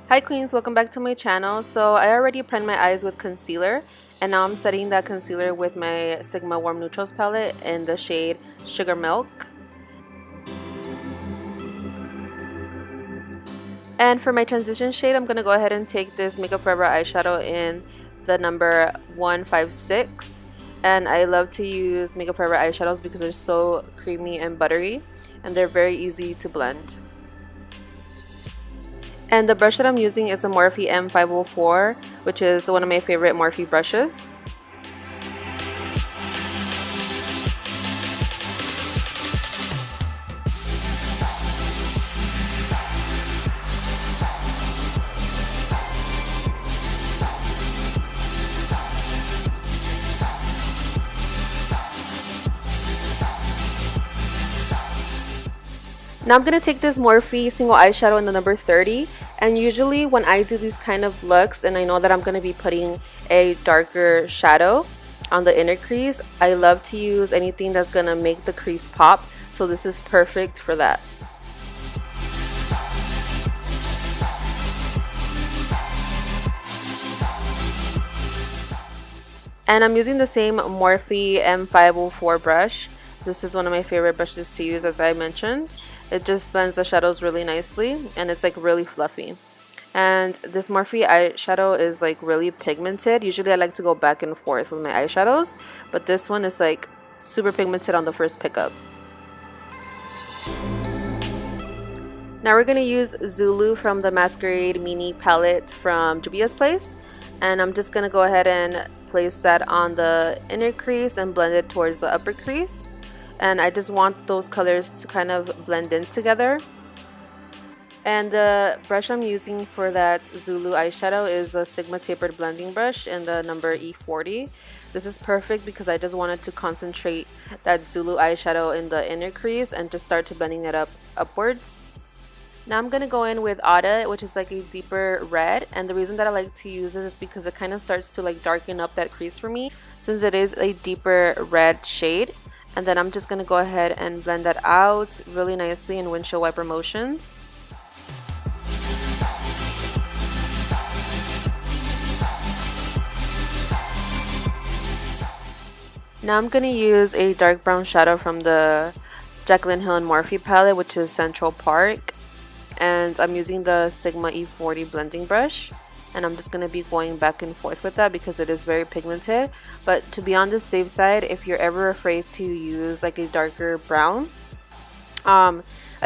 Hi Queens, welcome back to my channel. So I already primed my eyes with concealer, and now I'm setting that concealer with my Sigma Warm Neutrals palette in the shade Sugar Milk. And for my transition shade, I'm going to go ahead and take this Makeup Forever eyeshadow in the number 156. And I love to use Makeup Forever eyeshadows because they're so creamy and buttery, and they're very easy to blend. And the brush that I'm using is a Morphe M504, which is one of my favorite Morphe brushes. Now I'm going to take this Morphe single eyeshadow in the number 30, and usually when I do these kind of looks and I know that I'm going to be putting a darker shadow on the inner crease, I love to use anything that's going to make the crease pop, so this is perfect for that. And I'm using the same Morphe M504 brush. This is one of my favorite brushes to use, as I mentioned. It just blends the shadows really nicely, and it's like really fluffy. And this Morphe eyeshadow is like really pigmented. Usually I like to go back and forth with my eyeshadows, but this one is like super pigmented on the first pickup. Now we're going to use Zulu from the Masquerade Mini palette from Juvia's Place, and I'm just going to go ahead and place that on the inner crease and blend it towards the upper crease. And I just want those colors to kind of blend in together. And the brush I'm using for that Zulu eyeshadow is a Sigma tapered blending brush in the number E40. This is perfect because I just wanted to concentrate that Zulu eyeshadow in the inner crease and just start to blending it upwards. Now I'm going to go in with Audit, which is like a deeper red, and the reason that I like to use this is because it kind of starts to like darken up that crease for me since it is a deeper red shade. And then I'm just going to go ahead and blend that out really nicely in windshield wiper motions. Now I'm going to use a dark brown shadow from the Jaclyn Hill and Morphe palette, which is Central Park. And I'm using the Sigma E40 blending brush. And I'm just going to be going back and forth with that because it is very pigmented. But to be on the safe side, if you're ever afraid to use like a darker brown, a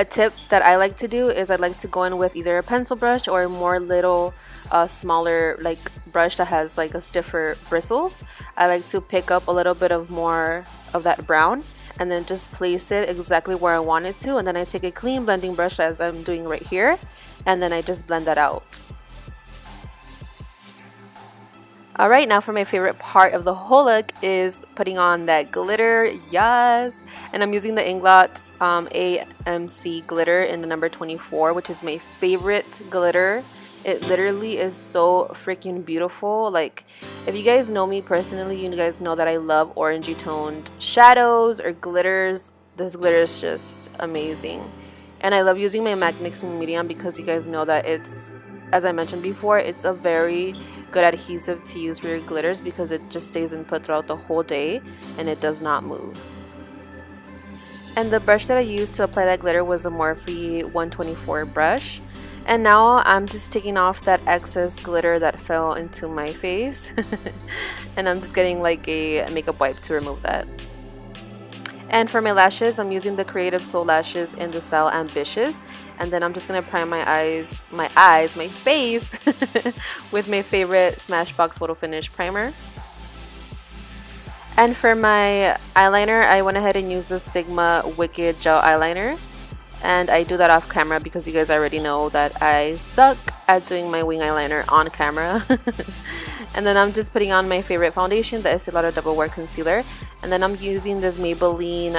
tip that I like to do is I like to go in with either a pencil brush or a more little smaller like brush that has like a stiffer bristles. I like to pick up a little bit of more of that brown and then just place it exactly where I want it to, and then I take a clean blending brush as I'm doing right here, and then I just blend that out. Alright, now for my favorite part of the whole look is putting on that glitter. Yes! And I'm using the Inglot AMC glitter in the number 24, which is my favorite glitter. It literally is so freaking beautiful. Like, if you guys know me personally, you guys know that I love orangey toned shadows or glitters. This glitter is just amazing. And I love using my MAC mixing medium because you guys know that it's, as I mentioned before, it's a very good adhesive to use for your glitters because it just stays in put throughout the whole day and it does not move. And the brush that I used to apply that glitter was a Morphe 124 brush. And now I'm just taking off that excess glitter that fell into my face and I'm just getting like a makeup wipe to remove that. And for my lashes, I'm using the Creative Soul lashes in the style Ambitious. And then I'm just going to prime my face with my favorite Smashbox Photo Finish primer. And for my eyeliner, I went ahead and used the Sigma Wicked Gel Eyeliner. And I do that off camera because you guys already know that I suck at doing my wing eyeliner on camera. And then I'm just putting on my favorite foundation, the Estee Lauder Double Wear Concealer. And then I'm using this Maybelline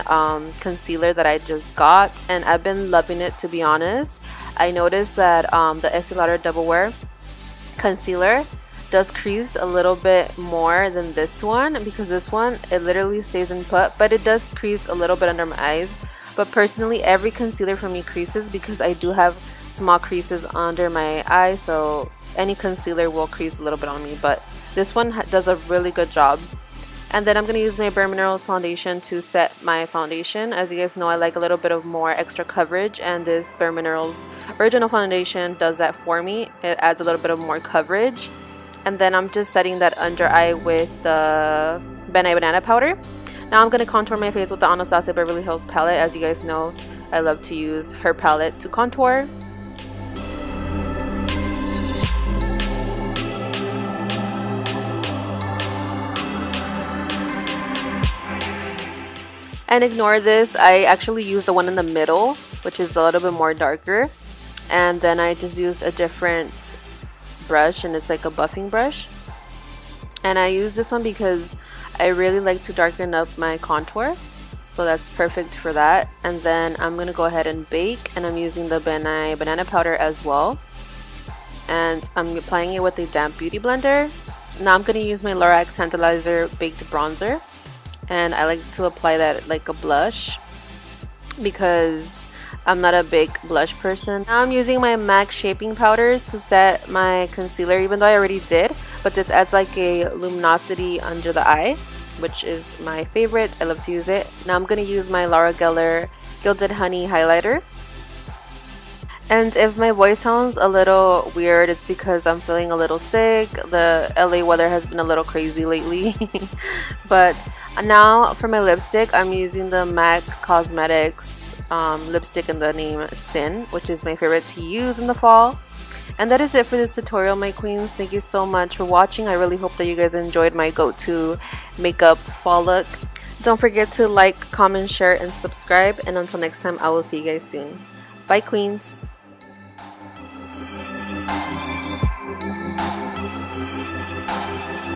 concealer that I just got. And I've been loving it, to be honest. I noticed that the Estee Lauder Double Wear Concealer does crease a little bit more than this one. Because this one, it literally stays in put. But it does crease a little bit under my eyes. But personally, every concealer for me creases because I do have small creases under my eye, so any concealer will crease a little bit on me, but this one does a really good job. And then I'm going to use my Bare Minerals foundation to set my foundation. As you guys know, I like a little bit of more extra coverage, and this Bare Minerals original foundation does that for me. It adds a little bit of more coverage. And then I'm just setting that under eye with the banana powder. Now I'm going to contour my face with the Anastasia Beverly Hills palette. As you guys know, I love to use her palette to contour. And ignore this, I actually used the one in the middle, which is a little bit more darker. And then I just used a different brush, and it's like a buffing brush. And I use this one because I really like to darken up my contour. So that's perfect for that. And then I'm going to go ahead and bake, and I'm using the banana powder as well. And I'm applying it with a damp beauty blender. Now I'm going to use my Lorac Tantalizer Baked Bronzer. And I like to apply that like a blush because I'm not a big blush person. Now I'm using my MAC shaping powders to set my concealer, even though I already did, but this adds like a luminosity under the eye, which is my favorite. I love to use it. Now I'm going to use my Laura Geller Gilded Honey highlighter. And if my voice sounds a little weird, it's because I'm feeling a little sick. The LA weather has been a little crazy lately. But now for my lipstick, I'm using the MAC Cosmetics lipstick in the name Sin, which is my favorite to use in the fall. And that is it for this tutorial, my queens. Thank you so much for watching. I really hope that you guys enjoyed my go-to makeup fall look. Don't forget to like, comment, share, and subscribe. And until next time, I will see you guys soon. Bye, queens.